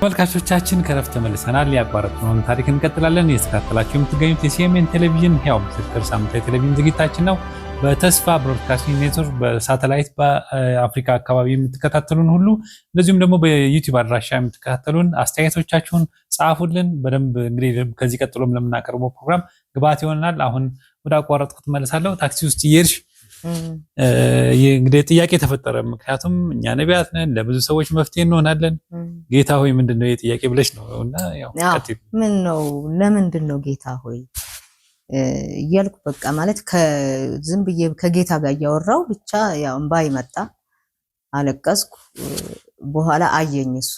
ተመልካቾቻችን ከረፍት ተመልሰናል። ያቋረጥነውን ታሪክ እንቀጥላለን። እየተከታተላችሁ የምትገኙት የሲኤምኤን ቴሌቪዥን ሕያው ምስክር ሳምንታዊ ቴሌቪዥን ዝግጅታችን ነው። በተስፋ ብሮድካስቲንግ ኔትወርክ በሳተላይት በአፍሪካ አካባቢ የምትከታተሉን ሁሉ እንደዚሁም ደግሞ በዩቲዩብ አድራሻ የምትከታተሉን አስተያየቶቻችሁን ጻፉልን። በደንብ እንግዲህ ከዚህ ቀጥሎም ለምናቀርበው ፕሮግራም ግብአት ይሆናል። አሁን ወደ አቋረጥኩት መልሳለሁ። ታክሲ ውስጥ እየሄድሽ እንግዲህ ጥያቄ ተፈጠረ። ምክንያቱም እኛ ነቢያት ነን፣ ለብዙ ሰዎች መፍትሄ እንሆናለን። ጌታ ሆይ ምንድነው የጥያቄ ብለሽ ነውና ያው ምን ነው ለምንድነው ጌታ ሆይ እያልኩ በቃ ማለት ከዝም ብዬ ከጌታ ጋር እያወራው ብቻ ያው እንባይ መጣ፣ አለቀስኩ። በኋላ አየኝ እሱ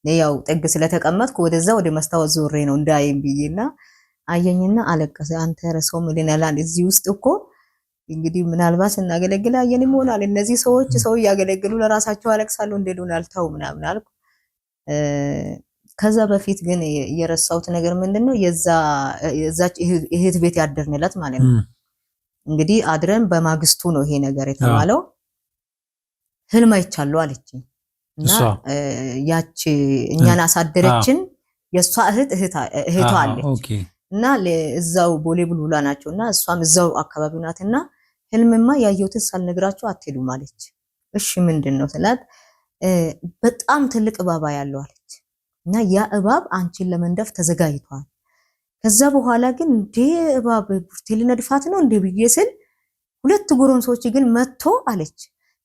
ያው ጥግ ስለተቀመጥኩ ወደዛ ወደ መስታወት ዞሬ ነው እንዳይም ብዬና አየኝና አለቀሰ። አንተ ረሰው ምን ይላል እዚህ ውስጥ እኮ እንግዲህ ምናልባት እናገለግል አየን ይሆናል። እነዚህ ሰዎች ሰው ያገለግሉ ለራሳቸው አለቅሳሉ እንደሉን አልተው ምናምን አልኩ። ከዛ በፊት ግን የረሳሁት ነገር ምንድነው የዛች እህት ቤት ያደርንለት ማለት ነው። እንግዲህ አድረን በማግስቱ ነው ይሄ ነገር የተባለው። ህልም አይቻለሁ አለችኝ እና ያቺ እኛን አሳደረችን የሷ እህቷ አለች እና ለዛው ቦሌ ቡልቡላ ናቸውና እሷም እዛው አካባቢው ናትና ህልምማ ያየሁትን ሳልነግራችሁ አትሄዱም አለች። እሺ ምንድነው ስላት በጣም ትልቅ እባብ ያለው አለች እና ያ እባብ አንቺን ለመንደፍ ተዘጋጅቷል። ከዛ በኋላ ግን እንዴ እባብ ቡርቴ ልነድፋት ነው እንዴ ብዬ ስል ሁለት ጎረምሶች ግን መጥቶ አለች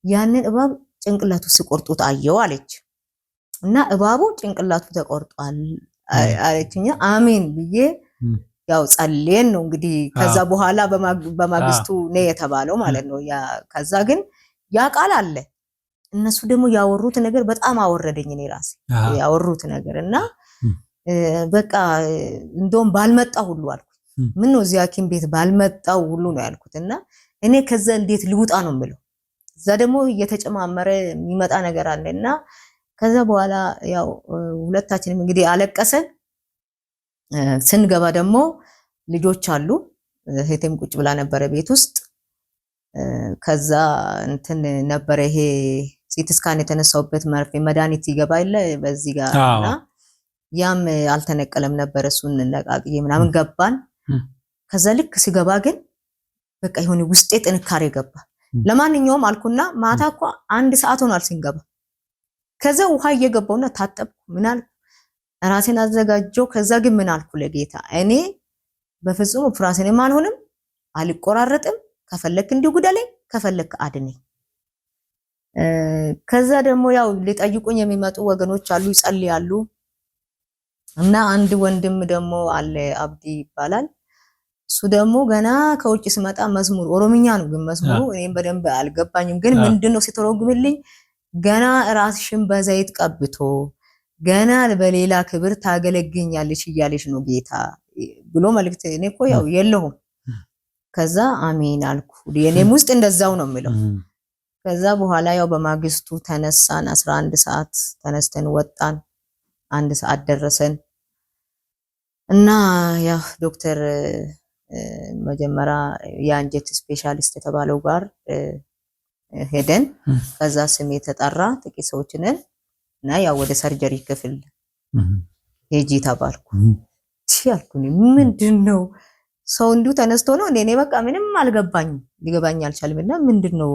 ያንን እባብ ጭንቅላቱ ሲቆርጡት አየው አለች እና እባቡ ጭንቅላቱ ተቆርጧል አለችኛ። አሜን ብዬ ያው ጸልየን ነው እንግዲህ ከዛ በኋላ በማግስቱ ነው የተባለው ማለት ነው። ያ ከዛ ግን ያ ቃል አለ። እነሱ ደግሞ ያወሩት ነገር በጣም አወረደኝ። እኔ ራሴ ያወሩት ነገር እና በቃ እንደውም ባልመጣው ሁሉ አልኩት። ምን ነው እዚያ ሐኪም ቤት ባልመጣው ሁሉ ነው ያልኩት እና እኔ ከዛ እንዴት ልውጣ ነው የምለው። እዛ ደግሞ እየተጨማመረ የሚመጣ ነገር አለና ከዛ በኋላ ያው ሁለታችንም እንግዲህ አለቀሰን። ስንገባ ደግሞ ልጆች አሉ። እህቴም ቁጭ ብላ ነበረ ቤት ውስጥ። ከዛ እንትን ነበረ ይሄ ሲቲ ስካን የተነሳውበት መርፌ መድኃኒት ይገባ ይለ በዚህ ጋርና ያም አልተነቀለም ነበር። እሱን ነቃቅዬ ምናምን ገባን። ከዛ ልክ ሲገባ ግን በቃ የሆነ ውስጤ ጥንካሬ ገባ። ለማንኛውም አልኩና ማታ እኮ 1 ሰዓት ሆኗል ስንገባ። ከዛ ውሃ እየገባውና ታጠብኩ ምናል ራሴን አዘጋጀው። ከዛ ግን ምን አልኩ ለጌታ እኔ በፍጹም ፍራሴን ማልሆንም አልቆራረጥም። ከፈለክ እንዲሁ ጉዳለኝ ከፈለክ አድነኝ። ከዛ ደግሞ ያው ሊጠይቁኝ የሚመጡ ወገኖች አሉ፣ ይጸልያሉ። እና አንድ ወንድም ደግሞ አለ አብዲ ይባላል። እሱ ደግሞ ገና ከውጭ ሲመጣ መዝሙር ኦሮምኛ ነው ግን መዝሙሩ እኔም በደንብ አልገባኝም። ግን ምንድነው ሲተረጉምልኝ ገና ራስሽን በዘይት ቀብቶ ገና በሌላ ክብር ታገለግኛለሽ እያለሽ ነው ጌታ ብሎ መልእክት። እኔ እኮ ያው የለሁም። ከዛ አሜን አልኩ። የኔም ውስጥ እንደዛው ነው የሚለው። ከዛ በኋላ ያው በማግስቱ ተነሳን። 11 ሰዓት ተነስተን ወጣን። 1 ሰዓት ደረሰን እና ያው ዶክተር መጀመሪያ የአንጀት ስፔሻሊስት የተባለው ጋር ሄደን ከዛ ስሜ ተጠራ። ጥቂት ሰዎች ነን እና ያው ወደ ሰርጀሪ ክፍል ሄጂ ተባልኩ። ሲያልኩኝ ምንድነው ሰው እንዲሁ ተነስቶ ነው እኔ በቃ ምንም አልገባኝም፣ ሊገባኝ አልቻልምና ምንድነው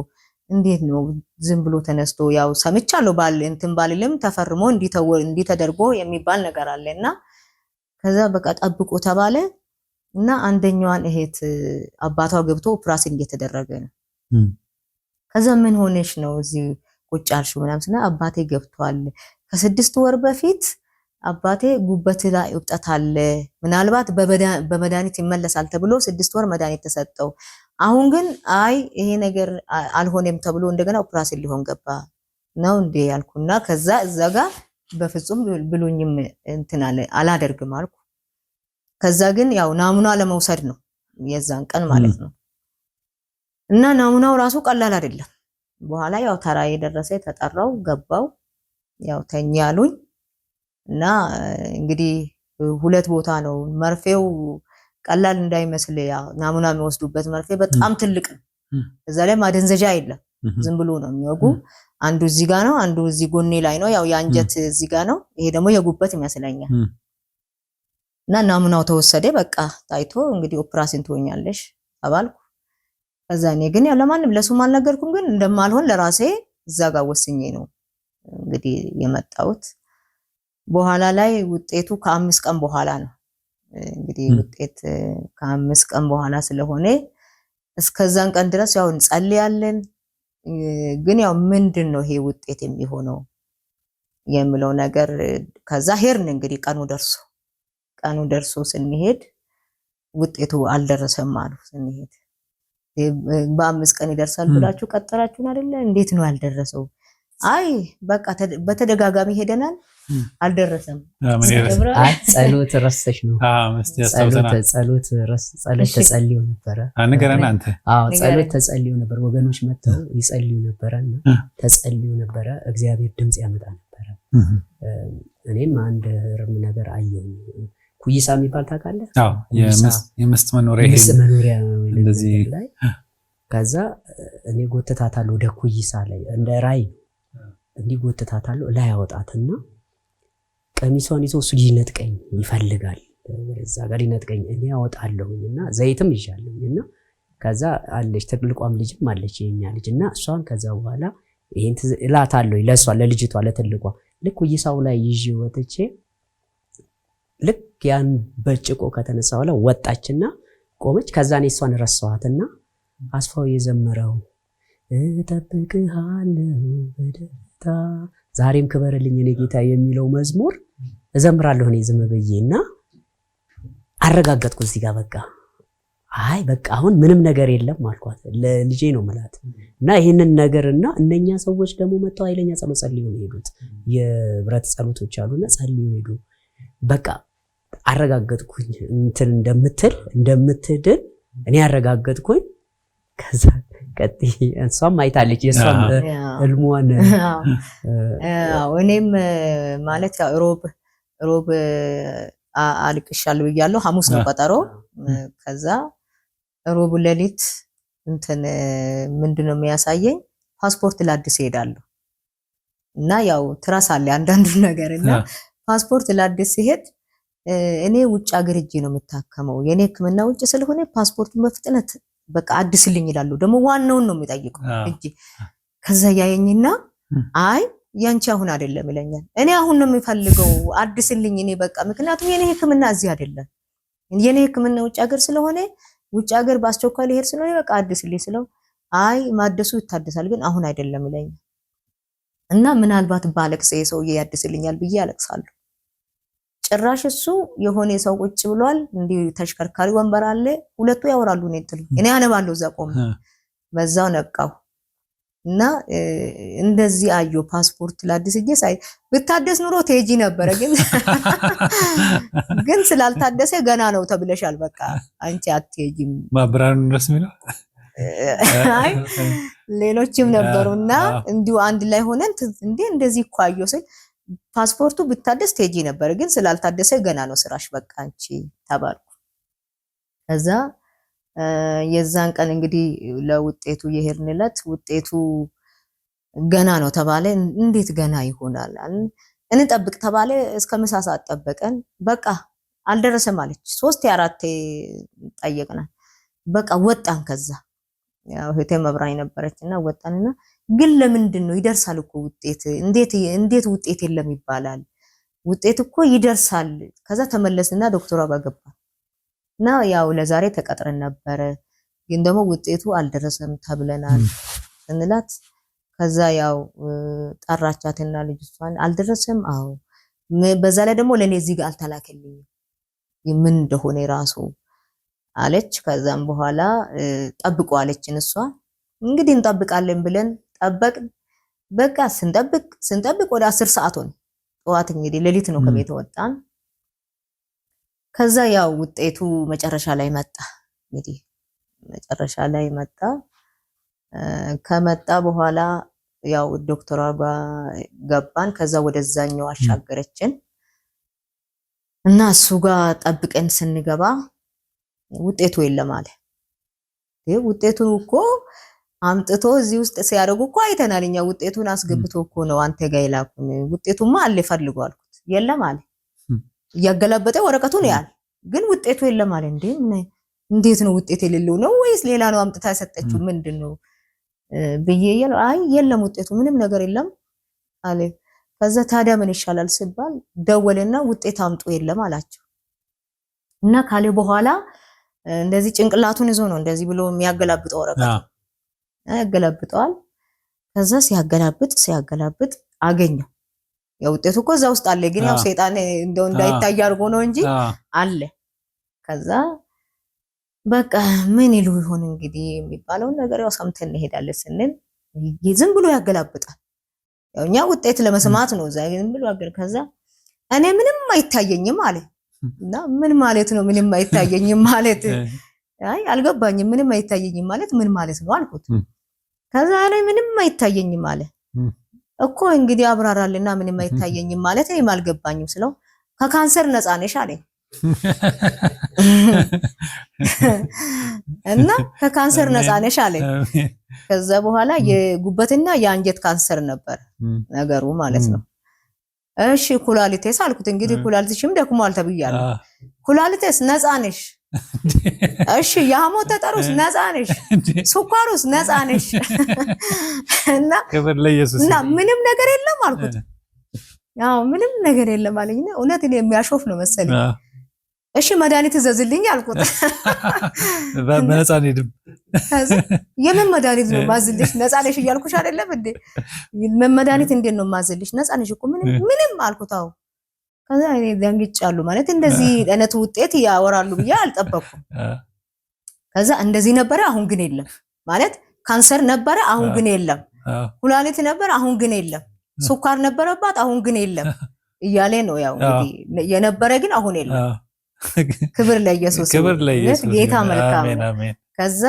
እንዴት ነው ዝም ብሎ ተነስቶ ያው ሰምቻለሁ ባል እንትን ባልልም ተፈርሞ እንዲተደርጎ የሚባል ነገር አለና ከዛ በቃ ጠብቆ ተባለ እና አንደኛዋን እህት አባቷ ገብቶ ኦፕራሲዮን እየተደረገ ነው። ከዛ ምን ሆነሽ ነው እዚህ ቁጭ አልሽው ምናምን ስና አባቴ ገብቷል። ከ6 ወር በፊት አባቴ ጉበት ላይ እብጠት አለ፣ ምናልባት በመድኃኒት ይመለሳል ተብሎ 6 ወር መድኃኒት ተሰጠው። አሁን ግን አይ ይሄ ነገር አልሆነም ተብሎ እንደገና ኦፕራሲዮን ሊሆን ገባ ነው እንዴ ያልኩና ከዛ እዛ ጋር በፍጹም ብሉኝም እንትን አላደርግም አልኩ። ከዛ ግን ያው ናሙና ለመውሰድ ነው የዛን ቀን ማለት ነው። እና ናሙናው ራሱ ቀላል አይደለም። በኋላ ያው ተራዬ ደረሰ፣ ተጠራው፣ ገባው፣ ያው ተኛሉኝ እና እንግዲህ 2 ቦታ ነው መርፌው ቀላል እንዳይመስል ያው ናሙና የሚወስዱበት መርፌ በጣም ትልቅ ነው። እዛ ላይ ማደንዘዣ የለም ዝም ብሎ ነው የሚወጉ። አንዱ እዚህ ጋር ነው፣ አንዱ እዚህ ጎኔ ላይ ነው። ያው የአንጀት እዚህ ጋር ነው፣ ይሄ ደግሞ የጉበት ይመስለኛል። እና ናሙናው ተወሰደ። በቃ ታይቶ እንግዲህ ኦፕራሽን ትሆኛለሽ ተባልኩ። ከዛ እኔ ግን ያው ለማንም ለሱም አልነገርኩም፣ ግን እንደማልሆን ለራሴ እዛ ጋር ወስኜ ነው እንግዲህ የመጣሁት። በኋላ ላይ ውጤቱ ከ5 ቀን በኋላ ነው እንግዲህ ውጤት ከ5 ቀን በኋላ ስለሆነ እስከዛን ቀን ድረስ ያው እንጸልያለን። ግን ያው ምንድነው ይሄ ውጤት የሚሆነው የሚለው ነገር ከዛ ሄርን እንግዲህ ቀኑ ደርሶ ስንሄድ ውጤቱ አልደረሰም አሉ። ስንሄድ በ5 ቀን ይደርሳል ብላችሁ ቀጠራችሁን አይደለ? እንዴት ነው ያልደረሰው? አይ በቃ በተደጋጋሚ ሄደናል፣ አልደረሰም። አይ ጸሎት ረስተሽ ነው። ጸሎት ተጸልዮ ነበረ። ነገርና አንተ ጸሎት ተጸልዮ ነበር። ወገኖች መጥተው ይጸልዩ ነበረና ተጸልዮ ነበረ። እግዚአብሔር ድምጽ ያመጣ ነበረ። እኔም አንድ ርም ነገር አየሁ። ኩይሳ የሚባል ታውቃለህ? አዎ የምስት መኖሪያ እንደዚህ ላይ ከዛ እኔ ጎተታታለሁ ወደ ኩይሳ ላይ እንደ ራይ እንዲህ ጎተታታለሁ ላይ ያወጣትና ቀሚሷን ይዞ እሱ ሊነጥቀኝ ይፈልጋል። ወደዛ ጋር ሊነጥቀኝ እኔ ያወጣለሁኝና ዘይትም ይዣለሁኝና ከዛ አለች ትልቋም ልጅም አለች የኛ ልጅና እሷን ከዛ በኋላ ይሄን እላታለሁ ለሷ ለልጅቷ ለትልቋ ልክ ኩይሳው ላይ ይዤ ወጥቼ ልክ ያን በጭቆ ከተነሳ በኋላ ወጣችና ቆመች። ከዛ እኔ እሷን ረሳኋትና አስፋው የዘመረው እጠብቅሃለሁ በደስታ ዛሬም ክበርልኝ እኔ ጌታ የሚለው መዝሙር እዘምራለሁ እኔ ዝም ብዬና አረጋገጥኩ እዚህ ጋር በቃ አይ በቃ አሁን ምንም ነገር የለም አልኳት። ለልጄ ነው ማለት እና ይሄንን ነገርና እነኛ ሰዎች ደግሞ መጣው ኃይለኛ ጸሎት ጸልዩ ነው ሄዱት። የብረት ጸሎቶች አሉና ጸልዩ ሄዱ። በቃ አረጋገጥኩኝ እንትን እንደምትድን እኔ አረጋገጥኩኝ። ከዛ ቀጥይ እሷም አይታለች የሷም እልሟን እኔም ማለት ያው ሮብ አልቅሻለሁ ብያለሁ። ሐሙስ ነው ቀጠሮ። ከዛ ሮብ ሌሊት እንትን ምንድነው የሚያሳየኝ ፓስፖርት ላድስ ሄዳለሁ እና ያው ትራሳለ አንዳንዱ ነገርና ፓስፖርት ላድስ ሄድ እኔ ውጭ ሀገር ሄጄ ነው የምታከመው የኔ ሕክምና ውጭ ስለሆነ ፓስፖርቱን በፍጥነት በቃ አድስልኝ ይላሉ። ደግሞ ዋናውን ነው የሚጠይቀው እጂ ከዛ ያየኝና አይ ያንቺ አሁን አይደለም ይለኛል። እኔ አሁን ነው የሚፈልገው አድስልኝ እኔ በቃ ምክንያቱም የኔ ሕክምና እዚህ አይደለም የኔ ሕክምና ውጭ ሀገር ስለሆነ ውጭ ሀገር በአስቸኳይ ሊሄድ ስለሆነ በቃ አድስልኝ ስለው አይ ማደሱ ይታደሳል ግን አሁን አይደለም ይለኛል። እና ምናልባት ባለቅስ ሰውዬ ያድስልኛል ብዬ አለቅሳለሁ። ጭራሽ እሱ የሆነ ሰው ቁጭ ብሏል እንዲህ ተሽከርካሪ ወንበር አለ ሁለቱ ያወራሉ እኔ አነባለሁ እዛ ቆም በዛው ነቃው እና እንደዚህ አዮ ፓስፖርት ላድስ እጄ ሳይ ብታደስ ኑሮ ተጂ ነበር ግን ስላልታደሰ ገና ነው ተብለሻል በቃ አንቺ አትሄጂም ማብራሪያ ድረስ ነው። አይ ሌሎችም ነበሩና እንዲሁ አንድ ላይ ሆነን እንደዚህ እኮ አዮ ሲል ፓስፖርቱ ብታደስ ተጂ ነበር ግን ስላልታደሰ ገና ነው ስራሽ በቃ አንቺ ተባልኩ። ከዛ የዛን ቀን እንግዲህ ለውጤቱ የሄድንለት ውጤቱ ገና ነው ተባለ። እንዴት ገና ይሆናል እንጠብቅ ተባለ። እስከ ምሳ ሰዓት ጠበቀን። በቃ አልደረሰም አለች። 3-4 ጠየቅናል። በቃ ወጣን። ከዛ ያው እህቴ መብራኝ ነበረችና ወጣንና ግን ለምንድን ነው ይደርሳል እኮ ውጤት እንዴት ውጤት የለም ይባላል? ውጤት እኮ ይደርሳል። ከዛ ተመለስና ዶክተሯ ጋር ገባን እና ያው ለዛሬ ተቀጥረን ነበረ ግን ደግሞ ውጤቱ አልደረሰም ተብለናል እንላት። ከዛ ያው ጠራቻትና ልጅቷን አልደረሰም አዎ በዛ ላይ ደግሞ ለኔ እዚህ ጋር አልተላከልኝም ምን እንደሆነ ራሱ አለች። ከዛም በኋላ ጠብቁ አለችን እሷ። እንግዲህ እንጠብቃለን ብለን ጠበቅን። በቃ ስንጠብቅ ወደ 10 ሰዓት ሆነ። ጠዋት እንግዲህ ሌሊት ነው ከቤት ወጣን። ከዛ ያው ውጤቱ መጨረሻ ላይ መጣ። እንግዲህ መጨረሻ ላይ መጣ። ከመጣ በኋላ ያው ዶክተሯ ጋር ገባን። ከዛ ወደዛኛው አሻገረችን እና እሱ ጋር ጠብቀን ስንገባ ውጤቱ የለም አለ። ውጤቱ እኮ አምጥቶ እዚህ ውስጥ ሲያደርጉ እኮ አይተናል እኛ። ውጤቱን አስገብቶ እኮ ነው አንተ ጋር ይላኩን። ውጤቱማ አለ ፈልጉ አልኩት። የለም አለ። እያገላበጠ ወረቀቱን ያል ግን ውጤቱ የለም አለ። እንዴት ነው ውጤት የሌለው ነው ወይስ ሌላ ነው አምጥታ ያሰጠችው ምንድነው ብዬ አይ የለም ውጤቱ ምንም ነገር የለም አለ። ከዛ ታዲያ ምን ይሻላል ሲባል ደወለና ውጤት አምጡ የለም አላቸው። እና ካለ በኋላ እንደዚህ ጭንቅላቱን ይዞ ነው እንደዚህ ብሎ የሚያገላብጠው ወረቀት ያገላብጠዋል። ከዛ ሲያገላብጥ አገኘው። ያው ውጤቱ እኮ እዛ ውስጥ አለ፣ ግን ያው ሰይጣን እንደው እንዳይታይ አድርጎ ነው እንጂ አለ። ከዛ በቃ ምን ይሉ ይሆን እንግዲህ የሚባለው ነገር ያው ሰምተን እንሄዳለን ስንል ዝም ብሎ ያገላብጣል። ያው እኛ ውጤት ለመስማት ነው እዛ ዝም ብሎ ከዛ እኔ ምንም አይታየኝም አለ። እና ምን ማለት ነው ምንም አይታየኝም ማለት? አይ አልገባኝም። ምንም አይታየኝም ማለት ምን ማለት ነው አልኩት። ከዛ እኔ ምንም አይታየኝም አለ እኮ እንግዲህ አብራራልና ምንም አይታየኝም ማለት እኔም አልገባኝም ስለው ከካንሰር ነፃ ነሽ አለኝ። እና ከካንሰር ነፃ ነሽ አለኝ። ከዛ በኋላ የጉበትና የአንጀት ካንሰር ነበር ነገሩ ማለት ነው። እሺ ኩላሊቴስ አልኩት። እንግዲህ ኩላሊትሽም ደክሟል ተብያለሁ። ኩላሊቴስ ነፃ ነሽ። እሺ የሐሞት ጠጠሩስ ነፃ ነሽ። ስኳሩስ ነፃ ነሽ። እና ክብር ለኢየሱስ እና ምንም ነገር የለም አልኩት። ያው ምንም ነገር የለም አለኝና እውነት እኔ የሚያሾፍ ነው መሰለኝ። እሺ መድኃኒት ዘዝልኝ አልኩት። በነፃ ነኝም የምን መድኃኒት ነው ማዝልሽ? ነፃ ነሽ እያልኩሽ አይደለም እንዴ? መድኃኒት እንዴት ነው ማዝልሽ? ነፃ ነሽ እኮ ምንም አልኩት። አዎ ከዛ እኔ ደንግጫለሁ ማለት እንደዚህ አይነት ውጤት ያወራሉ ብዬ አልጠበቅኩም። ከዛ እንደዚህ ነበረ አሁን ግን የለም ማለት ካንሰር ነበረ አሁን ግን የለም፣ ኩላሊት ነበረ አሁን ግን የለም፣ ስኳር ነበረባት አሁን ግን የለም እያለ ነው። ያው እንግዲህ የነበረ ግን አሁን የለም። ክብር ለኢየሱስ ጌታ መልካም ነው። ከዛ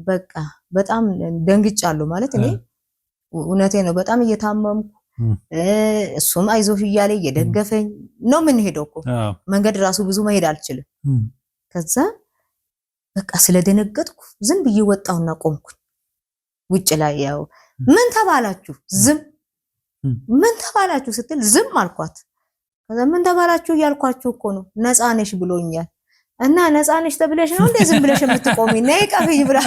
በቃ በጣም ደንግጫለሁ ማለት እኔ እውነቴ ነው በጣም እየታመምኩ እሱም አይዞሽ እያለ እየደገፈኝ ነው ምን ሄደው እኮ መንገድ ራሱ ብዙ መሄድ አልችልም። ከዛ በቃ ስለደነገጥኩ ዝም ብዬ ወጣውና ቆምኩኝ ውጭ ላይ። ያው ምን ተባላችሁ? ዝም ምን ተባላችሁ ስትል ዝም አልኳት። ከዛ ምን ተባላችሁ እያልኳችሁ እኮ ነው ነፃ ነሽ ብሎኛል። እና ነፃ ነሽ ተብለሽ ነው እንዴ ዝም ብለሽ የምትቆሚ? ነይ ቀፍይ ብላ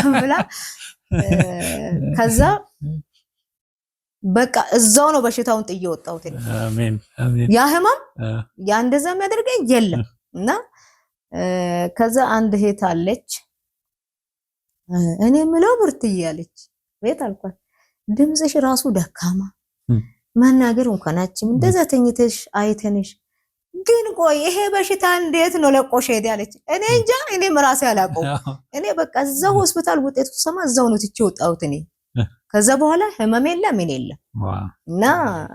ከዛ በቃ እዛው ነው በሽታውን ጥዬ ወጣሁት። አሜን አሜን። ያ ህመም ያ እንደዛ የሚያደርገኝ የለም። እና ከዛ አንድ እህት አለች እኔ ምለው ብርትዬ አለች። ቤት አልኳት ድምፅሽ ራሱ ደካማ መናገር እንኳን አችም እንደዛ ተኝተሽ አይተንሽ ግን ቆይ ይሄ በሽታ እንዴት ነው ለቆሽ ሄደ አለች። እኔ እንጃ እኔም ራሴ አላውቀው። እኔ በቃ እዛው ሆስፒታል ውጤቱ ሰማ እዛው ነው ትቼ ወጣሁት እኔ። ከዛ በኋላ ህመም የለም ምን የለም። እና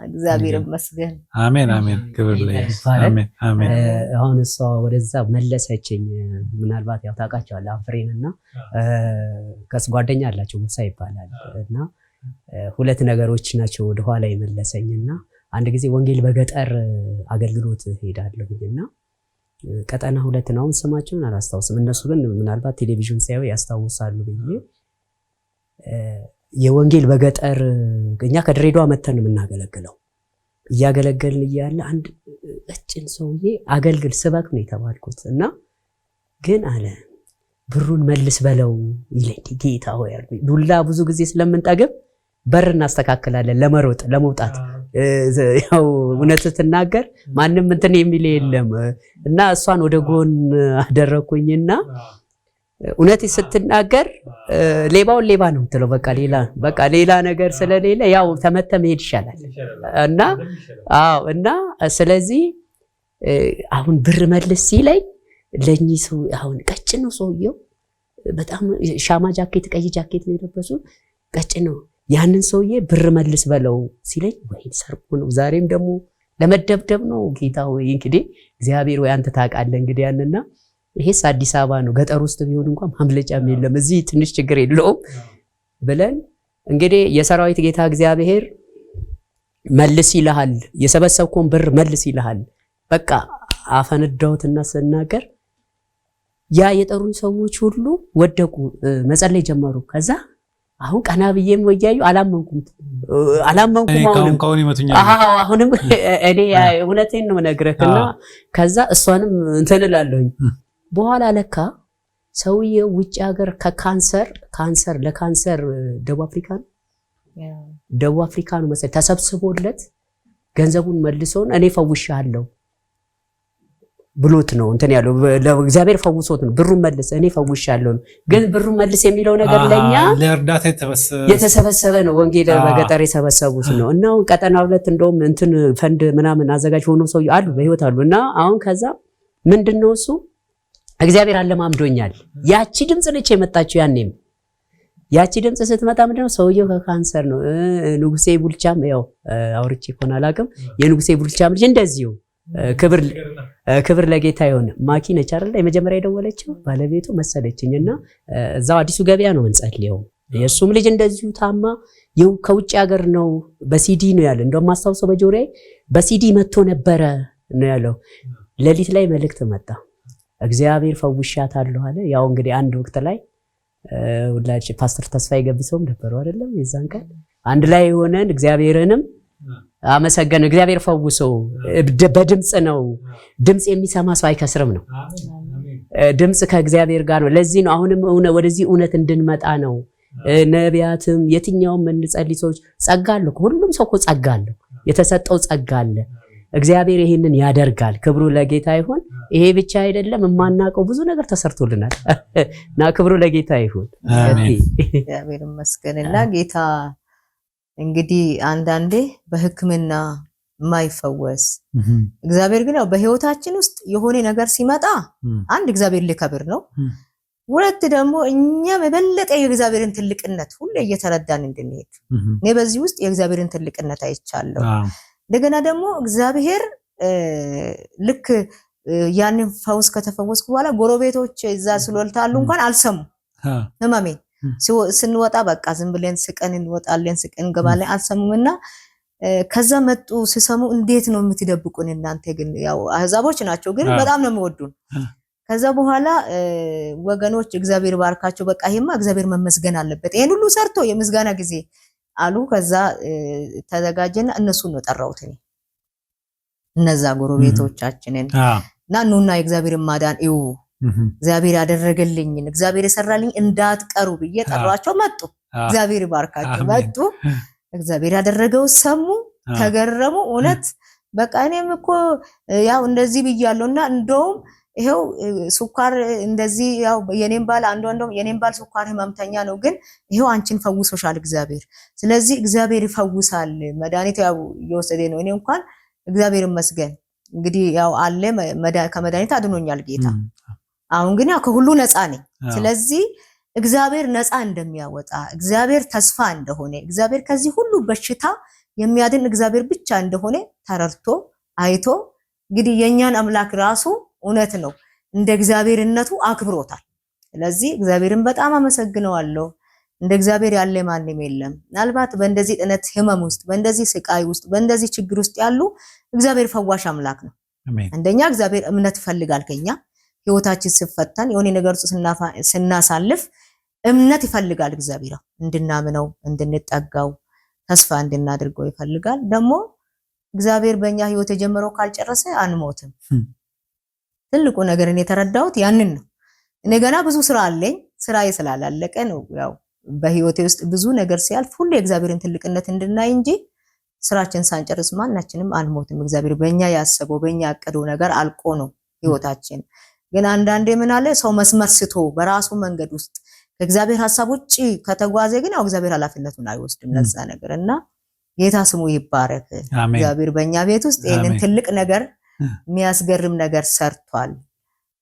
እግዚአብሔር ይመስገን። አሜን አሜን። ክብር ለኢየሱስ። አሜን አሜን። አሁን እሷ ወደዛ መለሰችኝ። ምናልባት ያው ታውቃቸዋለህ አፍሬንና ከስ ጓደኛ አላቸው ሙሳ ይባላል። እና ሁለት ነገሮች ናቸው ወደ ኋላ የመለሰኝና አንድ ጊዜ ወንጌል በገጠር አገልግሎት ሄዳለሁና ቀጠና 2 ነው ስማቸውን አላስታውስም። እነሱ ግን ምናልባት ቴሌቪዥን ሳይው ያስታውሳሉ ብዬ የወንጌል በገጠር እኛ ከድሬዳዋ መተን የምናገለግለው እያገለገልን እያለ አንድ እጭን ሰውዬ አገልግል ስበክ ነው የተባልኩት። እና ግን አለ ብሩን መልስ በለው ይለኝ ጌታ ሆይ አልኩኝ። ዱላ ብዙ ጊዜ ስለምንጠግብ በር እናስተካክላለን ለመሮጥ ለመውጣት። ያው እውነት ስትናገር ማንም እንትን የሚል የለም። እና እሷን ወደ ጎን አደረኩኝና እውነት ስትናገር ሌባውን ሌባ ነው የምትለው። በቃ ሌላ ነገር ስለሌለ ያው ተመተ መሄድ ይሻላል። እና አዎ እና ስለዚህ አሁን ብር መልስ ሲለኝ ለኚህ ሰው አሁን ቀጭን ነው ሰውየው፣ በጣም ሻማ ጃኬት ቀይ ጃኬት ነው የለበሱ ቀጭን ነው። ያንን ሰውዬ ብር መልስ በለው ሲለኝ ወይ ሰርቁ ነው ዛሬም ደግሞ ለመደብደብ ነው። ጌታ ሆይ እንግዲህ እግዚአብሔር ወይ አንተ ታውቃለህ እንግዲህ ያንና ይሄስ አዲስ አበባ ነው ገጠር ውስጥ ቢሆን እንኳን ማምለጫም የለም እዚህ ትንሽ ችግር የለውም ብለን እንግዲህ የሰራዊት ጌታ እግዚአብሔር መልስ ይልሃል፣ የሰበሰብከውን ብር መልስ ይልሃል። በቃ አፈነዳሁትና ስናገር ያ የጠሩኝ ሰዎች ሁሉ ወደቁ፣ መጸለይ ጀመሩ። ከዛ አሁን ቀና ብዬም ወያዩ አላመንኩም። ካሁን ይመቱኛል። አሁንም እኔ እውነቴን ነው ነግረክና ከዛ እሷንም እንትን እላለሁኝ። በኋላ ለካ ሰውዬው ውጭ ሀገር ለካንሰር ደቡብ አፍሪካ ነው መሰለኝ ተሰብስቦለት ገንዘቡን መልሶን እኔ ፈውሻለሁ ብሎት ነው እንትን ያለው ለእግዚአብሔር ፈውሶት ነው። ብሩን መልስ እኔ ፈውሻለሁ ግን ብሩን መልስ የሚለው ነገር ለኛ ለእርዳታ የተሰበሰበ ነው። ወንጌል በገጠር የሰበሰቡት ነው። እና አሁን ቀጠና 2 እንደውም እንትን ፈንድ ምናምን አዘጋጅ ሆኖ ሰው አሉ በህይወት አሉ። እና አሁን ከዛ ምንድነው እሱ እግዚአብሔር አለማምዶኛል። ያቺ ድምጽ ነች የመጣችው። ያኔም ያቺ ድምጽ ስትመጣ ምንድነው ሰውየው ከካንሰር ነው። ንጉሴ ቡልቻም ያው አውርቼ ኮን አላውቅም። የንጉሴ ቡልቻም ልጅ እንደዚሁ ክብር ለጌታ ይሁን። ማኪ ነች አይደል የመጀመሪያ የደወለችው ባለቤቱ መሰለችኝና እዛው አዲሱ ገበያ ነው እንጸልየው። የሱም ልጅ እንደዚሁ ታማ ከውጭ ሀገር ነው በሲዲ ነው ያለ። እንደውም ማስታውሰው በጆሮዬ በሲዲ መጥቶ ነበረ ነው ያለው። ሌሊት ላይ መልእክት መጣ እግዚአብሔር ፈውሻታለሁ አለ። ያው እንግዲህ አንድ ወቅት ላይ ሁላችን ፓስተር ተስፋዬ ገብሰውም ነበሩ አይደለም የዛን ቀን አንድ ላይ ሆነን እግዚአብሔርንም አመሰገን። እግዚአብሔር ፈውሶ በድምጽ ነው። ድምጽ የሚሰማ ሰው አይከስርም ነው። ድምጽ ከእግዚአብሔር ጋር ነው። ለዚህ ነው አሁንም ወደዚህ እውነት እንድንመጣ ነው። ነቢያትም የትኛውም እንጸልይ ሰዎች ጸጋ አለው። ሁሉም ሰው እኮ ጸጋ አለው። የተሰጠው ጸጋ አለ። እግዚአብሔር ይሄንን ያደርጋል። ክብሩ ለጌታ ይሁን። ይሄ ብቻ አይደለም የማናውቀው ብዙ ነገር ተሰርቶልናል እና ክብሩ ለጌታ ይሁን። አሜን። እግዚአብሔር ይመስገንና ጌታ እንግዲህ አንዳንዴ በሕክምና የማይፈወስ እግዚአብሔር ግን ያው በህይወታችን ውስጥ የሆነ ነገር ሲመጣ አንድ እግዚአብሔር ሊከብር ነው። ሁለት ደግሞ እኛም የበለጠ የእግዚአብሔርን ትልቅነት ሁሌ እየተረዳን እንድንሄድ እኔ በዚህ ውስጥ የእግዚአብሔርን ትልቅነት አይቻለሁ። እንደገና ደግሞ እግዚአብሔር ልክ ያንን ፈውስ ከተፈወስኩ በኋላ ጎረቤቶች እዛ ስለወልታሉ እንኳን አልሰሙ ህመሜን ስንወጣ በቃ ዝም ብለን ስቀን እንወጣለን ስቀን እንገባለን አልሰሙምና ከዛ መጡ ሲሰሙ እንዴት ነው የምትደብቁን እናንተ ግን ያው አህዛቦች ናቸው ግን በጣም ነው የሚወዱን። ከዛ በኋላ ወገኖች እግዚአብሔር ባርካቸው በቃ ይሄማ እግዚአብሔር መመስገን አለበት ይሄን ሁሉ ሰርቶ የምስጋና ጊዜ አሉ። ከዛ ተዘጋጀና እነሱን ነው ጠራውት እነዛ ጎረቤቶቻችንን እና ኑና የእግዚአብሔርን ማዳን እዩ እግዚአብሔር ያደረገልኝን እግዚአብሔር የሰራልኝ እንዳትቀሩ ብዬ ጠራቸው። መጡ እግዚአብሔር ይባርካቸው መጡ። እግዚአብሔር ያደረገው ሰሙ ተገረሙ። እውነት በቃ እኔም እኮ ያው እንደዚህ ብያለሁና እንደውም ይሄው ሱካር እንደዚህ ያው የኔም ባል አንዶንዶም የኔም ባል ሱካር ህመምተኛ ነው ግን ይሄው አንቺን ፈውሶሻል እግዚአብሔር። ስለዚህ እግዚአብሔር ይፈውሳል መድኃኒት ያው እየወሰደ ነው። እኔ እንኳን እግዚአብሔር ይመስገን እንግዲህ ያው አለ ከመድኃኒት አድኖኛል ጌታ። አሁን ግን ያው ከሁሉ ነፃ ነኝ። ስለዚህ እግዚአብሔር ነፃ እንደሚያወጣ እግዚአብሔር ተስፋ እንደሆነ እግዚአብሔር ከዚህ ሁሉ በሽታ የሚያድን እግዚአብሔር ብቻ እንደሆነ ተረድቶ አይቶ እንግዲህ የኛን አምላክ ራሱ እውነት ነው እንደ እግዚአብሔርነቱ አክብሮታል። ስለዚህ እግዚአብሔርን በጣም አመሰግነዋለሁ። እንደ እግዚአብሔር ያለ ማንም የለም። ምናልባት በእንደዚህ ጥነት ህመም ውስጥ በእንደዚህ ስቃይ ውስጥ በእንደዚህ ችግር ውስጥ ያሉ እግዚአብሔር ፈዋሽ አምላክ ነው። አንደኛ እግዚአብሔር እምነት ይፈልጋል ከኛ ህይወታችን ሲፈተን የሆነ ነገር ውስጥ ስናሳልፍ እምነት ይፈልጋል እግዚአብሔር እንድናምነው እንድንጠጋው ተስፋ እንድናደርገው ይፈልጋል። ደግሞ እግዚአብሔር በእኛ ህይወት የጀመረው ካልጨረሰ አንሞትም። ትልቁ ነገር እኔ የተረዳሁት ያንን ነው። እኔ ገና ብዙ ስራ አለኝ ስራዬ ስላላለቀ ነው ያው በህይወቴ ውስጥ ብዙ ነገር ሲያልፍ ሁሉ የእግዚአብሔርን ትልቅነት እንድናይ እንጂ ስራችን ሳንጨርስ ማናችንም አንሞትም። እግዚአብሔር በእኛ ያሰበው በእኛ ያቀደው ነገር አልቆ ነው ህይወታችን። ግን አንዳንዴ ምን አለ ሰው መስመር ስቶ በራሱ መንገድ ውስጥ ከእግዚአብሔር ሐሳብ ውጪ ከተጓዘ ግን ያው እግዚአብሔር ኃላፊነቱን አይወስድም ለዛ ነገርና ጌታ ስሙ ይባረክ። እግዚአብሔር በእኛ ቤት ውስጥ ይሄንን ትልቅ ነገር የሚያስገርም ነገር ሰርቷል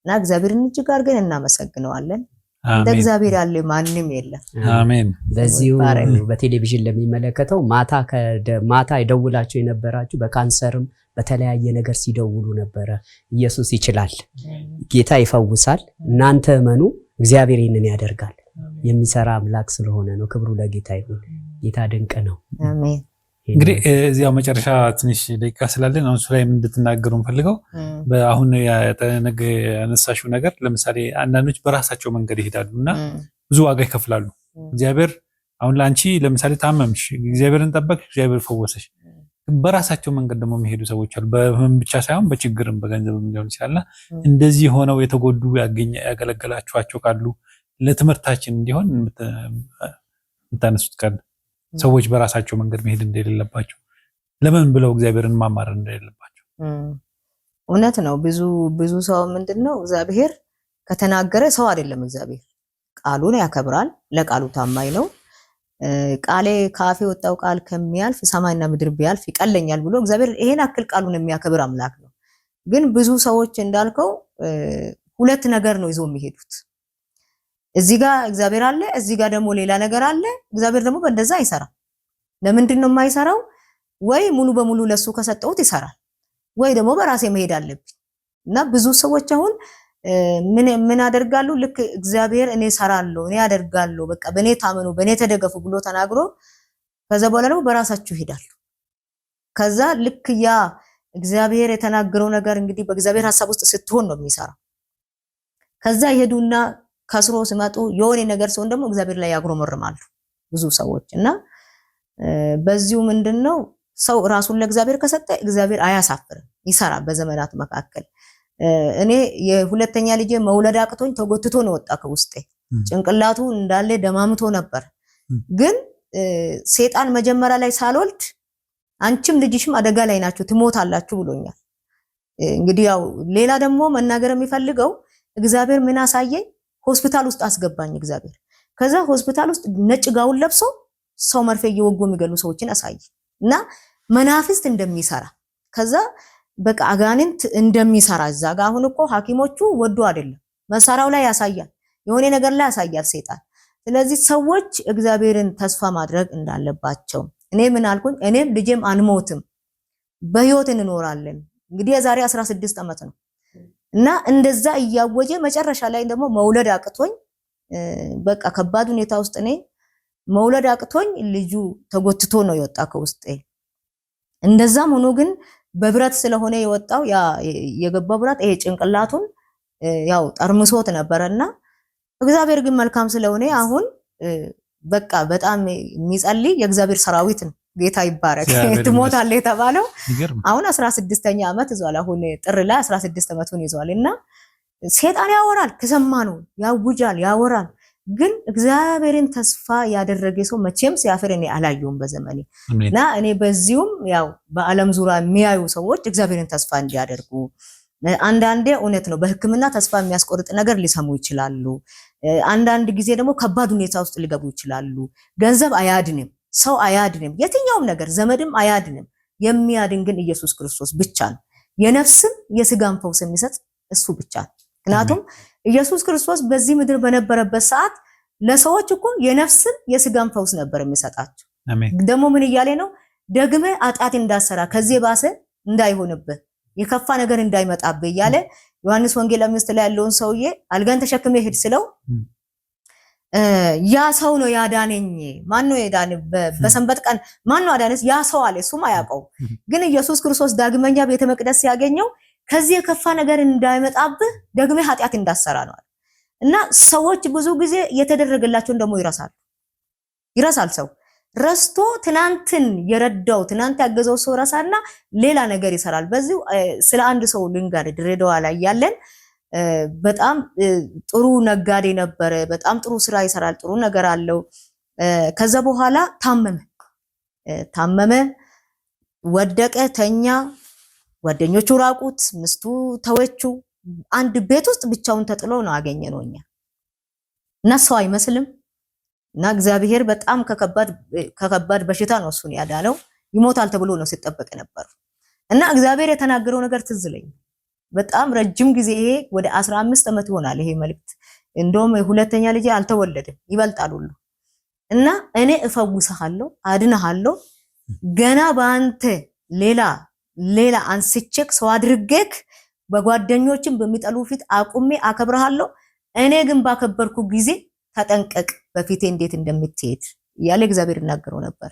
እና እግዚአብሔርን እጅግ አድርገን እናመሰግነዋለን። እንደ እግዚአብሔር ያለ ማንም የለም። አሜን። በዚሁ በቴሌቪዥን ለሚመለከተው ማታ ይደውላችሁ የነበራችሁ በካንሰርም በተለያየ ነገር ሲደውሉ ነበረ። ኢየሱስ ይችላል፣ ጌታ ይፈውሳል። እናንተ እመኑ፣ እግዚአብሔር ይህንን ያደርጋል። የሚሰራ አምላክ ስለሆነ ነው። ክብሩ ለጌታ ይሁን። ጌታ ድንቅ ነው። አሜን። እንግዲህ እዚያው መጨረሻ ትንሽ ደቂቃ ስላለን አሁን እሱ ላይ እንድትናገሩ ፈልገው በአሁን ያነሳሽው ነገር ለምሳሌ አንዳንዶች በራሳቸው መንገድ ይሄዳሉ እና ብዙ ዋጋ ይከፍላሉ። እግዚአብሔር አሁን ለአንቺ ለምሳሌ ታመምሽ፣ እግዚአብሔርን ጠበቅ፣ እግዚአብሔር ፈወሰሽ። በራሳቸው መንገድ ደግሞ የሚሄዱ ሰዎች አሉ። በህመም ብቻ ሳይሆን በችግርም በገንዘብም ሊሆን ይችላልና እንደዚህ ሆነው የተጎዱ ያገለገላችኋቸው ካሉ ለትምህርታችን እንዲሆን የምታነሱት ካለ ሰዎች በራሳቸው መንገድ መሄድ እንደሌለባቸው ለምን ብለው እግዚአብሔርን ማማር እንደሌለባቸው። እውነት ነው። ብዙ ሰው ምንድነው እግዚአብሔር ከተናገረ ሰው አይደለም። እግዚአብሔር ቃሉን ያከብራል፣ ለቃሉ ታማኝ ነው። ቃሌ ካፌ ወጣው ቃል ከሚያልፍ ሰማይና ምድር ቢያልፍ ይቀለኛል ብሎ እግዚአብሔር ይሄን አክል ቃሉን የሚያከብር አምላክ ነው። ግን ብዙ ሰዎች እንዳልከው ሁለት ነገር ነው ይዞ የሚሄዱት። እዚህ ጋር እግዚአብሔር አለ፣ እዚህ ጋር ደግሞ ሌላ ነገር አለ። እግዚአብሔር ደግሞ በእንደዛ አይሰራም። ለምንድን ነው የማይሰራው? ወይ ሙሉ በሙሉ ለሱ ከሰጠሁት ይሰራል፣ ወይ ደግሞ በራሴ መሄድ አለብኝ። እና ብዙ ሰዎች አሁን ምን አደርጋሉ? ልክ እግዚአብሔር እኔ ሰራለሁ፣ እኔ አደርጋለሁ፣ በቃ በእኔ ታመኑ፣ በእኔ ተደገፉ ብሎ ተናግሮ ከዛ በኋላ ደግሞ በራሳቸው ይሄዳሉ። ከዛ ልክ ያ እግዚአብሔር የተናገረው ነገር እንግዲህ በእግዚአብሔር ሐሳብ ውስጥ ስትሆን ነው የሚሰራው። ከዛ ይሄዱና ከስሮ ሲመጡ የሆነ ነገር ሲሆን ደግሞ እግዚአብሔር ላይ ያጉረመርማሉ ብዙ ሰዎች። እና በዚሁ ምንድነው ሰው ራሱን ለእግዚአብሔር ከሰጠ እግዚአብሔር አያሳፍርም፣ ይሰራል በዘመናት መካከል። እኔ የሁለተኛ ልጄ መውለድ አቅቶኝ ተጎትቶ ነው ወጣ ከውስጤ። ጭንቅላቱ እንዳለ ደማምቶ ነበር። ግን ሰይጣን መጀመሪያ ላይ ሳልወልድ አንቺም ልጅሽም አደጋ ላይ ናችሁ ትሞታላችሁ ብሎኛል። እንግዲህ ያው ሌላ ደግሞ መናገር የሚፈልገው እግዚአብሔር ምን አሳየኝ? ሆስፒታል ውስጥ አስገባኝ እግዚአብሔር። ከዛ ሆስፒታል ውስጥ ነጭ ጋውን ለብሶ ሰው መርፌ እየወጉ የሚገሉ ሰዎችን አሳየኝ እና መናፍስት እንደሚሰራ ከዛ በቃ አጋንንት እንደሚሰራ እዛ ጋር አሁን እኮ ሐኪሞቹ ወዶ አይደለም መሳራው ላይ ያሳያል፣ የሆነ ነገር ላይ ያሳያል ሰይጣን። ስለዚህ ሰዎች እግዚአብሔርን ተስፋ ማድረግ እንዳለባቸው እኔ ምን አልኩኝ? እኔም ልጄም አንሞትም በህይወት እንኖራለን። እንግዲህ የዛሬ 16 ዓመት ነው እና እንደዛ እያወጀ መጨረሻ ላይ ደግሞ መውለድ አቅቶኝ በቃ ከባድ ሁኔታ ውስጥ እኔ መውለድ አቅቶኝ ልጁ ተጎትቶ ነው የወጣ ከውስጤ። እንደዛም ሆኖ ግን በብረት ስለሆነ የወጣው ያ የገባው ብረት ይሄ ጭንቅላቱን ያው ጠርምሶት ነበርና እግዚአብሔር ግን መልካም ስለሆነ አሁን በቃ በጣም የሚጸልይ የእግዚአብሔር ሰራዊት ነው። ጌታ ይባረክ። ትሞታለህ የተባለው አሁን 16ኛ ዓመት ይዟል። አሁን ጥር ላይ 16 ዓመቱን ይዟል እና ሰይጣን ያወራል፣ ከሰማ ነው ያውጃል፣ ያወራል። ግን እግዚአብሔርን ተስፋ ያደረገ ሰው መቼም ሲያፍር እኔ አላየሁም በዘመኔ። እና እኔ በዚሁም ያው በዓለም ዙሪያ የሚያዩ ሰዎች እግዚአብሔርን ተስፋ እንዲያደርጉ አንዳንዴ እውነት ነው በሕክምና ተስፋ የሚያስቆርጥ ነገር ሊሰሙ ይችላሉ። አንዳንድ ጊዜ ደግሞ ከባድ ሁኔታ ውስጥ ሊገቡ ይችላሉ። ገንዘብ አያድንም፣ ሰው አያድንም፣ የትኛውም ነገር ዘመድም አያድንም። የሚያድን ግን ኢየሱስ ክርስቶስ ብቻ ነው። የነፍስም የስጋም ፈውስ የሚሰጥ እሱ ብቻ ነው። ምክንያቱም ኢየሱስ ክርስቶስ በዚህ ምድር በነበረበት ሰዓት ለሰዎች እኮ የነፍስም የስጋም ፈውስ ነበር የሚሰጣቸው። ደግሞ ምን እያለ ነው? ደግመ ኃጢአት እንዳሰራ ከዚህ ባሰ እንዳይሆንብህ የከፋ ነገር እንዳይመጣብህ እያለ ዮሐንስ ወንጌል 5 ላይ ያለውን ሰውዬ አልጋን ተሸክመ ሄድ ስለው ያ ሰው ነው ያዳነኝ። ማን ነው ያዳነ? በሰንበት ቀን ማን ነው ያዳነስ? ያ ሰው አለ። እሱም አያውቀው። ግን ኢየሱስ ክርስቶስ ዳግመኛ ቤተ መቅደስ ሲያገኘው ከዚህ የከፋ ነገር እንዳይመጣብህ ደግመ ኃጢአት እንዳሰራ ነው። እና ሰዎች ብዙ ጊዜ የተደረገላቸውን ደግሞ ይረሳል። ሰው ረስቶ ትናንትን የረዳው ትናንት ያገዘው ሰው ረሳና ሌላ ነገር ይሰራል። በዚህ ስለ አንድ ሰው ልንገር። ድሬዳዋ ላይ ያለን በጣም ጥሩ ነጋዴ ነበረ። በጣም ጥሩ ስራ ይሰራል፣ ጥሩ ነገር አለው። ከዛ በኋላ ታመመ፣ ወደቀ፣ ተኛ። ጓደኞቹ ራቁት፣ ምስቱ ተወችው። አንድ ቤት ውስጥ ብቻውን ተጥሎ ነው አገኘነው እኛ። እና ሰው አይመስልም። እና እግዚአብሔር በጣም ከከባድ በሽታ ነው እሱን ያዳነው። ይሞታል ተብሎ ነው ሲጠበቅ ነበር። እና እግዚአብሔር የተናገረው ነገር ትዝ ይለኝ በጣም ረጅም ጊዜ፣ ይሄ ወደ 15 ዓመት ይሆናል ይሄ መልእክት። እንደውም ሁለተኛ ልጅ አልተወለደም፣ ይበልጣል ሁሉ። እና እኔ እፈውስሃለሁ፣ አድነሃለሁ፣ ገና በአንተ ሌላ አንስቼክ ሰው አድርጌክ በጓደኞችን በሚጠሉ ፊት አቁሜ አከብርሃለሁ። እኔ ግን ባከበርኩ ጊዜ ተጠንቀቅ፣ በፊቴ እንዴት እንደምትሄድ ያለ እግዚአብሔር ይናገረው ነበር።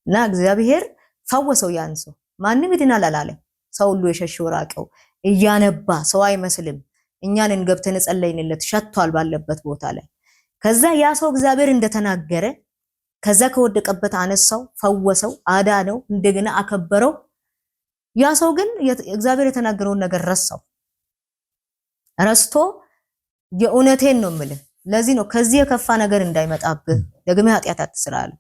እና እግዚአብሔር ፈወሰው ያን ሰው። ማንም ይድናል አላለም። ሰው ሁሉ የሸሸው ራቀው፣ እያነባ ሰው አይመስልም። እኛን ገብተን ጸለይንለት ሸቷል ባለበት ቦታ ላይ። ከዛ ያ ሰው እግዚአብሔር እንደተናገረ ከዛ ከወደቀበት አነሳው፣ ፈወሰው፣ አዳነው፣ እንደገና አከበረው። ያ ሰው ግን እግዚአብሔር የተናገረውን ነገር ረስቶ የእውነቴን ነው የምልህ። ለዚህ ነው ከዚህ የከፋ ነገር እንዳይመጣብህ ደግመህ ኃጢአት አትስራ አለ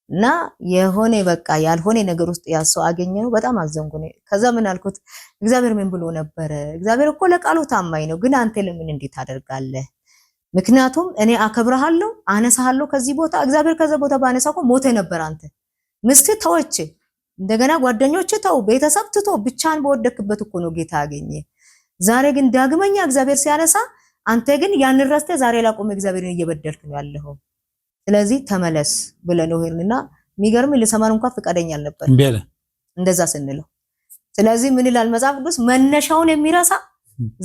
እና የሆነ በቃ ያልሆነ ነገር ውስጥ ያሰው አገኘው። በጣም አዘንኩ ነው። ከዛ ምን አልኩት፣ እግዚአብሔር ምን ብሎ ነበረ? እግዚአብሔር እኮ ለቃሉ ታማኝ ነው፣ ግን አንተ ለምን እንዴት አደርጋለህ? ምክንያቱም እኔ አከብርሃለሁ፣ አነሳሃለሁ ከዚህ ቦታ። እግዚአብሔር ከዛ ቦታ ባነሳ እኮ ሞተ ነበር። አንተ ምስት ተወች፣ እንደገና ጓደኞች ተው፣ ቤተሰብ ትቶ ብቻን በወደክበት እኮ ነው ጌታ ያገኘ። ዛሬ ግን ዳግመኛ እግዚአብሔር ሲያነሳ አንተ ግን ያንን ረስተህ ዛሬ ላቆመ እግዚአብሔርን እየበደልክ ነው ያለው። ስለዚህ ተመለስ ብለነው ይሄንና የሚገርም ልሰማን እንኳን ፈቃደኛ አልነበር እንደዛ ስንለው። ስለዚህ ምን ይላል መጽሐፍ ቅዱስ? መነሻውን የሚረሳ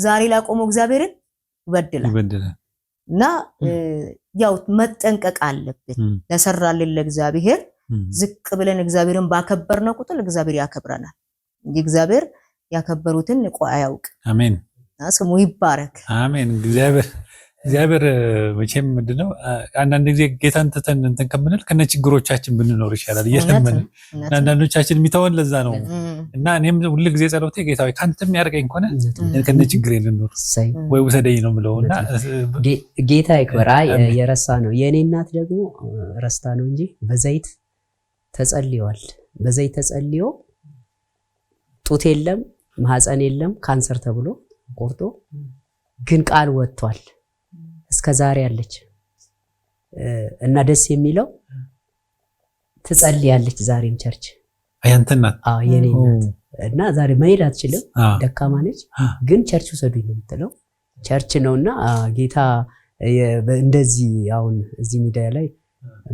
ዛሬ ላቆመው እግዚአብሔርን ይበድላል። እና ያው መጠንቀቅ አለብን። ለሰራልን ለእግዚአብሔር ዝቅ ብለን እግዚአብሔርን ባከበርነው ቁጥር እግዚአብሔር ያከብረናል እንጂ እግዚአብሔር ያከበሩትን ንቆ አያውቅ። አሜን። ስሙ ይባረክ። አሜን። እግዚአብሔር መቼም ምንድነው አንዳንድ ጊዜ ጌታን ትተን እንትን ከምንል ከነ ችግሮቻችን ብንኖር ይሻላል እየለመን። አንዳንዶቻችን የሚተወን ለዛ ነው። እና እኔም ሁሉ ጊዜ ጸሎቴ ጌታ ሆይ ካንተ የሚያርቀኝ ከሆነ ከነ ችግሬ ልኖር ወይ ውሰደኝ ነው የምለውና ጌታ ይክበር። የረሳ ነው የኔ እናት ደግሞ ረስታ ነው እንጂ በዘይት ተጸልየዋል። በዘይት ተጸልዮ ጡት የለም ማህፀን የለም ካንሰር ተብሎ ቆርጦ ግን ቃል ወጥቷል። እስከ ዛሬ አለች እና ደስ የሚለው ትጸልያለች ዛሬም ቸርች። አያንተና የኔ እናት እና ዛሬ መሄድ አትችልም፣ ደካማ ነች፣ ግን ቸርች ውሰዱኝ ነው የምትለው። ቸርች ነውና ጌታ እንደዚህ አሁን እዚህ ሚዲያ ላይ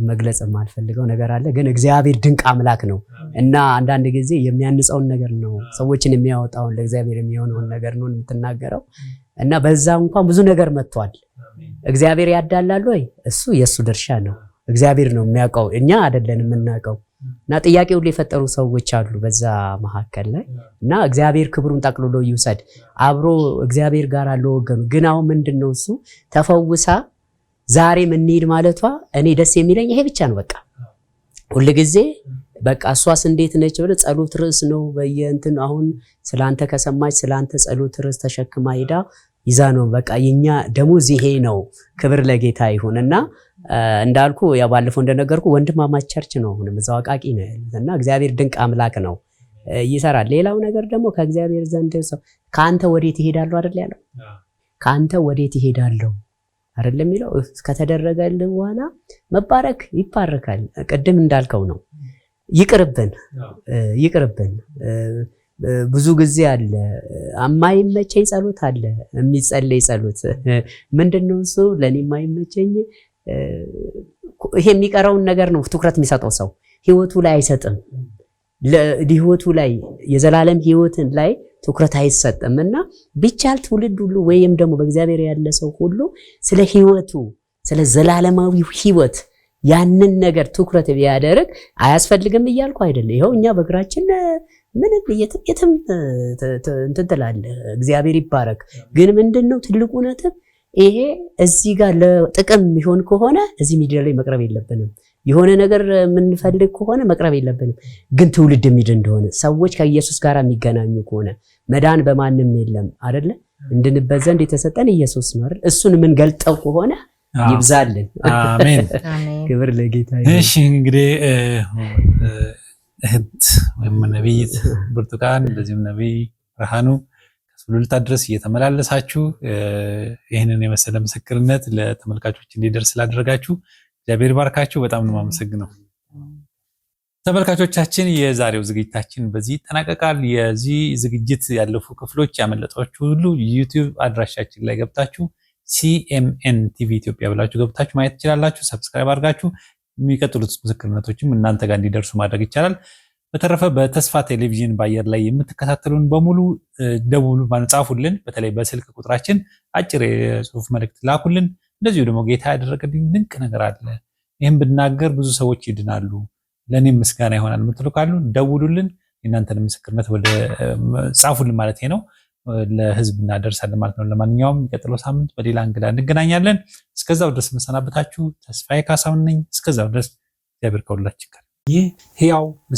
መግለጽ የማልፈልገው ነገር አለ፣ ግን እግዚአብሔር ድንቅ አምላክ ነው እና አንዳንድ ጊዜ የሚያንጸውን ነገር ነው ሰዎችን የሚያወጣውን ለእግዚአብሔር የሚሆነውን ነገር ነው የምትናገረው እና በዛ እንኳን ብዙ ነገር መጥቷል። እግዚአብሔር ያዳላል ወይ? እሱ የሱ ድርሻ ነው። እግዚአብሔር ነው የሚያውቀው፣ እኛ አይደለንም የምናውቀው። እና ጥያቄ ሁሉ የፈጠሩ ሰዎች አሉ በዛ መካከል ላይ እና እግዚአብሔር ክብሩን ጠቅልሎ ይውሰድ። አብሮ እግዚአብሔር ጋር አለው ወገኑ። ግን አሁን ምንድነው እሱ ተፈውሳ ዛሬ እንሂድ ማለቷ እኔ ደስ የሚለኝ ይሄ ብቻ ነው። በቃ ሁሉ ጊዜ በቃ እሷስ እንዴት ነች ብለ ጸሎት ርዕስ ነው በየእንትን አሁን ስላንተ ከሰማች ስላንተ ጸሎት ርዕስ ተሸክማ ሄዳ ይዛ ነው በቃ የኛ ደሞዝ ይሄ ነው። ክብር ለጌታ ይሁንና እንዳልኩ ያ ባለፈው እንደነገርኩ ወንድማማች ቸርች ነው አሁን እዛው አቃቂ ነው ያለና እግዚአብሔር ድንቅ አምላክ ነው ይሰራል። ሌላው ነገር ደግሞ ከእግዚአብሔር ዘንድ ሰው ካንተ ወዴት ይሄዳሉ አይደል ያለው? ካንተ ወዴት ይሄዳሉ አይደለም የሚለው። ከተደረገልህ በኋላ መባረክ ይባረካል። ቅድም እንዳልከው ነው። ይቅርብን። ብዙ ጊዜ አለ የማይመቸኝ ጸሎት አለ የሚጸለይ ጸሎት ምንድነው እሱ? ለኔ የማይመቸኝ ይሄ የሚቀረውን ነገር ነው ትኩረት የሚሰጠው ሰው ህይወቱ ላይ አይሰጥም። ለህይወቱ ላይ የዘላለም ህይወትን ላይ ትኩረት አይሰጥምና ቢቻል ትውልድ ሁሉ ወይም ደግሞ በእግዚአብሔር ያለ ሰው ሁሉ ስለ ህይወቱ ስለ ዘላለማዊ ህይወት ያንን ነገር ትኩረት ቢያደርግ አያስፈልግም እያልኩ አይደለም። ይሄው እኛ በእግራችን ምን የትም እንትን ትላለህ። እግዚአብሔር ይባረክ። ግን ምንድነው ትልቁ ነጥብ ይሄ እዚህ ጋር ለጥቅም ይሆን ከሆነ እዚህ ሚዲያ ላይ መቅረብ የለብንም። የሆነ ነገር የምንፈልግ ከሆነ መቅረብ የለብንም። ግን ትውልድ የሚድን እንደሆነ ሰዎች ከኢየሱስ ጋር የሚገናኙ ከሆነ መዳን በማንም የለም አይደለ? እንድንበት ዘንድ የተሰጠን ኢየሱስ ነው አይደል? እሱን የምንገልጠው ከሆነ ይብዛልን። አሜን። ክብር ለጌታ። እሺ እንግዲህ እህት ወይም ነብይት ብርቱካን እንደዚህም ነብይ ብርሃኑ ከሱሉልታ ድረስ እየተመላለሳችሁ ይህንን የመሰለ ምስክርነት ለተመልካቾች እንዲደርስ ስላደረጋችሁ እግዚአብሔር ባርካችሁ። በጣም ነው የማመሰግነው። ተመልካቾቻችን የዛሬው ዝግጅታችን በዚህ ይጠናቀቃል። የዚህ ዝግጅት ያለፉ ክፍሎች ያመለጣችሁ ሁሉ ዩቲዩብ አድራሻችን ላይ ገብታችሁ ሲኤምኤን ቲቪ ኢትዮጵያ ብላችሁ ገብታችሁ ማየት ትችላላችሁ። ሰብስክራይብ አድርጋችሁ የሚቀጥሉት ምስክርነቶችም እናንተ ጋር እንዲደርሱ ማድረግ ይቻላል። በተረፈ በተስፋ ቴሌቪዥን በአየር ላይ የምትከታተሉን በሙሉ ደውሉ፣ ጻፉልን። በተለይ በስልክ ቁጥራችን አጭር የጽሁፍ መልእክት ላኩልን። እንደዚሁ ደግሞ ጌታ ያደረገልኝ ድንቅ ነገር አለ፣ ይህም ብናገር ብዙ ሰዎች ይድናሉ፣ ለእኔም ምስጋና ይሆናል የምትሉ ካሉ ደውሉልን። የእናንተን ምስክርነት ወደ ጻፉልን ማለት ነው፣ ለህዝብ እናደርሳለን ማለት ነው። ለማንኛውም የሚቀጥለው ሳምንት በሌላ እንግዳ እንገናኛለን። እስከዛው ድረስ መሰናበታችሁ ተስፋዬ ካሳሁን ነኝ። እስከዛው ድረስ እግዚአብሔር ከሁላችን ጋር። ይህ ሕያው ምስክር